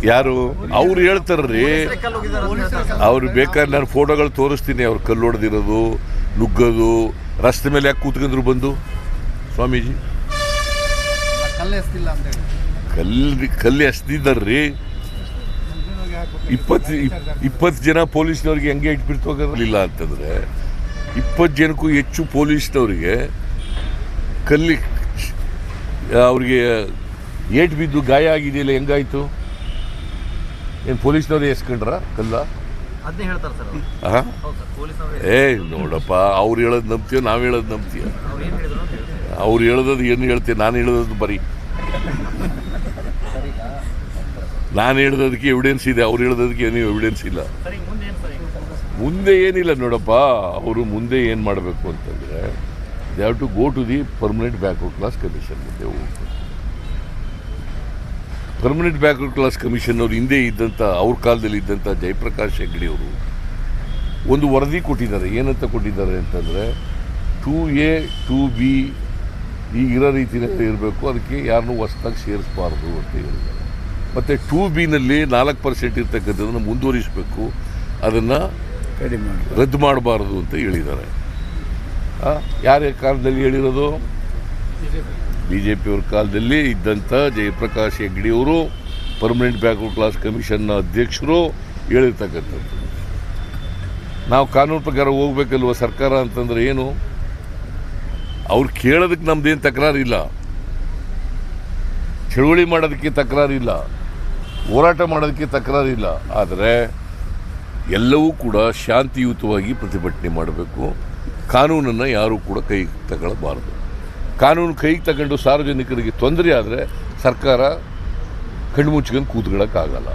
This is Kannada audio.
ಯಾರು ಅವ್ರು ಹೇಳ್ತಾರ್ರಿ, ಅವ್ರು ಬೇಕಾದ್ರೆ ನಾನು ಫೋಟೋಗಳು ತೋರಿಸ್ತೀನಿ. ಅವ್ರು ಕಲ್ಲು ಹೊಡೆದಿರೋದು, ನುಗ್ಗೋದು, ರಸ್ತೆ ಮೇಲೆ ಯಾಕೆ ಕೂತ್ಕೊಂಡ್ರು ಬಂದು ಸ್ವಾಮೀಜಿ? ಕಲ್ಲು ಎಸ್ದಿದ್ದಾರ್ರಿ. 20 ಜನ ಪೊಲೀಸ್ನವ್ರಿಗೆ ಹೆಂಗೆ ಇಟ್ಬಿಡ್ತೋಗಿರಲಿಲ್ಲ ಅಂತಂದರೆ 20 ಜನಕ್ಕೂ ಹೆಚ್ಚು ಪೊಲೀಸ್ನವ್ರಿಗೆ ಕಲ್ಲಿ ಅವ್ರಿಗೆ ಏಟು ಬಿದ್ದು ಗಾಯ ಆಗಿದೆಯಲ್ಲ, ಹೆಂಗಾಯ್ತು? ಏನು ಪೊಲೀಸ್ನವ್ರು ಎಸ್ಕೊಂಡ್ರ ಕಲ್ಲ? ನೋಡಪ್ಪ, ಅವ್ರು ಹೇಳೋದು ನಂಬ್ತೀಯ, ನಾವು ಹೇಳೋದು ನಂಬ್ತೀಯ? ಅವ್ರು ಹೇಳೋದು ಏನು ಹೇಳ್ತೀಯ? ನಾನು ಹೇಳೋದು ಬರೀ ನಾನು ಹೇಳೋದಕ್ಕೆ ಎವಿಡೆನ್ಸ್ ಇದೆ, ಅವ್ರು ಹೇಳೋದಕ್ಕೆ ಏನೂ ಎವಿಡೆನ್ಸ್ ಇಲ್ಲ. ಮುಂದೆ ಏನಿಲ್ಲ ನೋಡಪ್ಪ. ಅವರು ಮುಂದೆ ಏನು ಮಾಡಬೇಕು ಅಂತಂದರೆ they have to go to the permanent backward class commission ಮುಂದೆ ಹೋಗ್ಬೇಕು. ಪರ್ಮನೆಂಟ್ ಬ್ಯಾಕ್ವರ್ಡ್ ಕ್ಲಾಸ್ ಕಮಿಷನ್ ಅವ್ರು ಹಿಂದೆ ಇದ್ದಂಥ, ಅವ್ರ ಕಾಲದಲ್ಲಿ ಇದ್ದಂಥ ಜಯಪ್ರಕಾಶ್ ಹೆಗ್ಡೆ ಅವರು ಒಂದು ವರದಿ ಕೊಟ್ಟಿದ್ದಾರೆ. ಏನಂತ ಕೊಟ್ಟಿದ್ದಾರೆ ಅಂತಂದರೆ 2A 2B ಈಗಿರೋ ರೀತಿಯಲ್ಲಿ ಇರಬೇಕು, ಅದಕ್ಕೆ ಯಾರನ್ನೂ ಹೊಸದಾಗಿ ಸೇರಿಸಬಾರ್ದು ಅಂತ ಹೇಳಿದ್ದಾರೆ. ಮತ್ತು 2Bನಲ್ಲಿ 4% ಇರ್ತಕ್ಕಂಥದ್ದನ್ನು ಮುಂದುವರಿಸಬೇಕು, ಅದನ್ನು ರದ್ದು ಮಾಡಬಾರ್ದು ಅಂತ ಹೇಳಿದ್ದಾರೆ. ಯಾರ ಕಾಲದಲ್ಲಿ ಹೇಳಿರೋದು? BJP ಅವ್ರ ಕಾಲದಲ್ಲಿ ಇದ್ದಂಥ ಜಯಪ್ರಕಾಶ್ ಹೆಗ್ಡೆಯವರು, ಪರ್ಮನೆಂಟ್ ಬ್ಯಾಕ್ವರ್ಡ್ ಕ್ಲಾಸ್ ಕಮಿಷನ್ನ ಅಧ್ಯಕ್ಷರು ಹೇಳಿರ್ತಕ್ಕಂಥದ್ದು. ನಾವು ಕಾನೂನು ಪ್ರಕಾರ ಹೋಗ್ಬೇಕಲ್ವ ಸರ್ಕಾರ ಅಂತಂದರೆ ಏನು? ಅವ್ರು ಕೇಳೋದಕ್ಕೆ ನಮ್ದೇನು ತಕರಾರಿಲ್ಲ, ಚಳುವಳಿ ಮಾಡೋದಕ್ಕೆ ತಕರಾರಿಲ್ಲ, ಹೋರಾಟ ಮಾಡೋದಕ್ಕೆ ತಕರಾರಿಲ್ಲ. ಆದರೆ ಎಲ್ಲವೂ ಕೂಡ ಶಾಂತಿಯುತವಾಗಿ ಪ್ರತಿಭಟನೆ ಮಾಡಬೇಕು. ಕಾನೂನನ್ನು ಯಾರೂ ಕೂಡ ಕೈಗೆ ತಗೊಳ್ಳಬಾರ್ದು. ಕಾನೂನು ಕೈಗೆ ತಗೊಂಡು ಸಾರ್ವಜನಿಕರಿಗೆ ತೊಂದರೆ ಆದರೆ ಸರ್ಕಾರ ಕಣ್ಣು ಮುಚ್ಕೊಂಡು ಕೂತ್ಕೊಳ್ಳೋಕ್ಕಾಗಲ್ಲ.